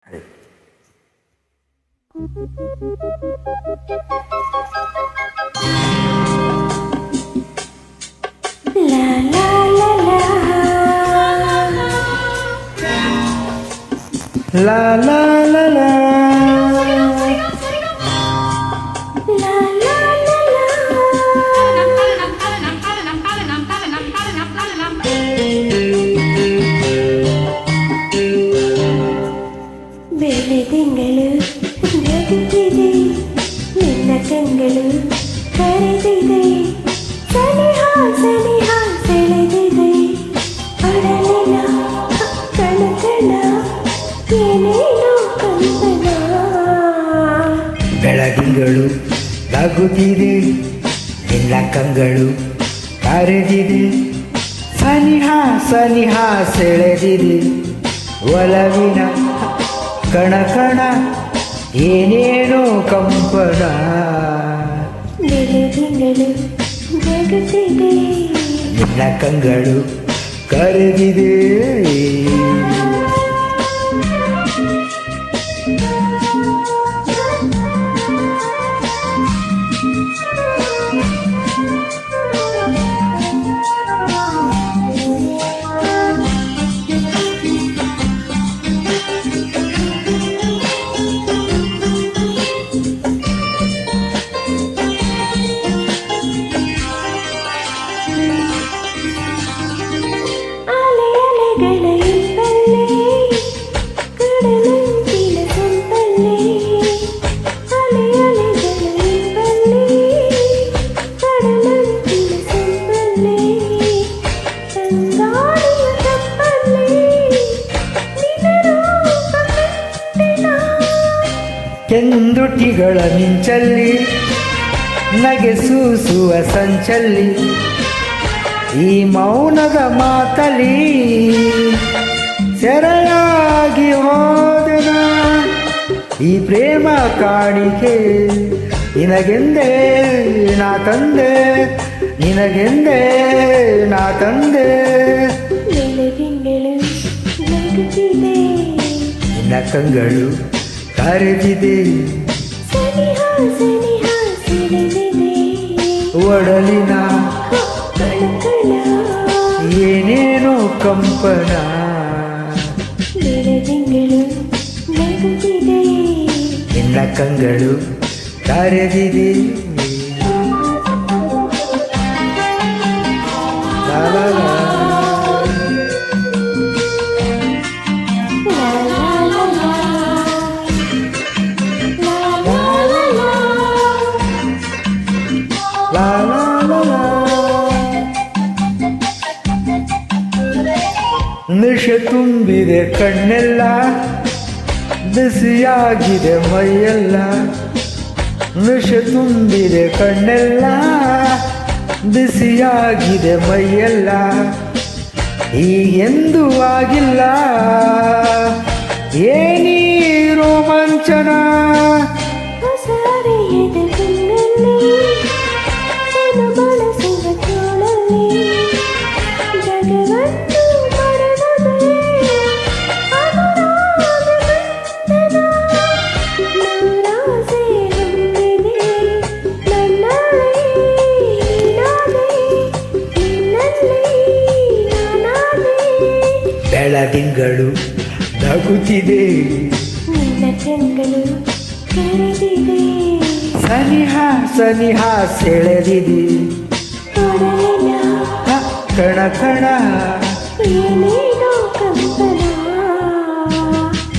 ಅದೇ La la la la ಲಾ ಲಾ ಲಾ ಲಾ la la la la ಬೆಳೆದಿಂಗಳು ನಗುತ್ತಿದೆ ನಿನ್ನ ಕಂಗಳು ಕರೆದಿದೆ ಸನಿಹ ಸನಿಹ ಸೆಳೆದಿದೆ ಅಡಲಿನ ಕಣಕಣ ಏನೇನೋ ಕಂಪನ ಬೆಳದಿಂಗಳು ನಗುತ್ತಿದೆ ನಿನ್ನ ಕಂಗಳು ಕರೆದಿದೆ ಸನಿಹ ಸನಿಹ ಸೆಳೆದಿದೆ ಒಲವಿನ ಕಣ ಕಣ ಏನೇನೋ ಕಂಪನ ಬೆಳೆದಿಂಗಳು ನಗುತ್ತಿದೆ ನಿನ್ನ ಕಂಗಳು ಕರೆದಿದೆ ಅಲೆ ಅಲೆಗಳ ಇಂಪಲ್ಲೇ ಕಡಲಂಚಿನ ಸಂಪಲ್ಲೇ ಅಲೆ ಅಲೆಗಳ ಇಂಪಲ್ಲೇ ಕಡಲಂಚಿನ ಸಂಪಲ್ಲೇ ತಂಗಾಳಿಯ ತಪ್ಪಲ್ಲೇ ನಿನ್ನ ರೂಪ ಕಂಡೆನ ಕೆಂದುಟಿಗಳ ಮಿಂಚಲ್ಲಿ ನಗೆ ಸೂಸುವ ಸಂಚಲ್ಲಿ ಈ ಮೌನದ ಮಾತಲಿ ಸೆರೆಯಾಗಿ ಹೋದೆನ ಈ ಪ್ರೇಮ ಕಾಣಿಕೆ ನಿನಗೆಂದೇ ನಾ ತಂದೆ ನಿನಗೆಂದೇ ನಾ ತಂದೆ ಬೆಳದಿಂಗಳು ನಗುತ್ತಿದೆ ನಿನ್ನ ಕಂಗಳು ಕರೆದಿದೆ ಸನಿಹ ಸನಿಹ ಸೆಳೆದಿದೆ ಒಡಲಿನ ಕಣಕಣ ಏನೇನೋ ಕಂಪನ ಬೆಳದಿಂಗಳು ನಗುತ್ತಿದೆ ನಿನ್ನ ಕಂಗಳು ಕರೆದಿದೆ ಲಾ ಲಾ ಲಾ. ಲಾ ಲಾ ಲಾ ಲಾ. ಲಾ ಲಾ ಲಾ ಲಾ. ಲಾ ಲಾ ಲಾ ಲಾ. ನಿಶೆ ತುಂಬಿದೆ ಕಣ್ಣೆಲ್ಲ ಬಿಸಿಯಾಗಿದೆ ಮೈಯೆಲ್ಲ ನಿಶೆ ತುಂಬಿದೆ ಕಣ್ಣೆಲ್ಲ ಬಿಸಿಯಾಗಿದೆ ಮೈಯೆಲ್ಲ ಹೀಗೆಂದೂ ಆಗಿಲ್ಲ ಏನೀ ರೋಮಾಂಚನ ಹೊಸರೆಯದ ಕಣ್ಣಲ್ಲಿ ನಾನು ಬಳಸುವ ತೋಳಲ್ಲಿ ಜಗವನ್ನು ಮರೆತದೆ ಅನುರಾಗ ಬಂಧನ ನೂರಾಸೆ ಹೊಂದಿದೆ ನನ್ನಲ್ಲಿ ನೀನಾದೆ ನಿನ್ನಲ್ಲಿ ನಾನಾದೆ ಬೆಳದಿಂಗಳು ನಗುತ್ತಿದೆ ನಿನ್ನ ಕಂಗಳು ಕರೆದಿದೆ ಸನಿಹ ಸನಿಹ ಸೆಳೆದಿದೆ ಒಡಲಿನ ಹ, ಕಣ ಕಣ ಏನೇನೋ ಕಂಪನ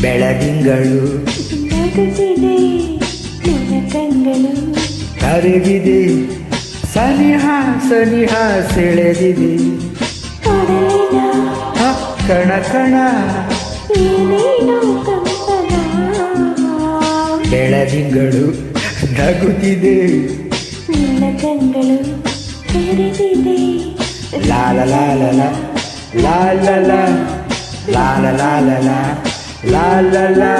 ಬೆಳದಿಂಗಳು ನಗುತ್ತಿದೆ ನಿನ್ನ ಕಂಗಳು ಕರೆದಿದೆ ಸನಿಹ ಸನಿಹ ಸೆಳೆದಿದೆ ಒಡಲಿನ ಹ, ಕಣ ಕಣ ಏನೇನೋ ಕಂಪನ ಬೆಳದಿಂಗಳು ನಗುತ್ತಿದೆ ನಿನ್ನ ಕಂಗಳು ಕರೆದಿದೆ ಲಾ ಲಾ ಲಾ ಲಾ ಲಾ ಲಾ ಲಾ ಲಾ ಲಾ ಲಾ ಲಾ ಲಾ ಲಾ ಲಾ ಲಾ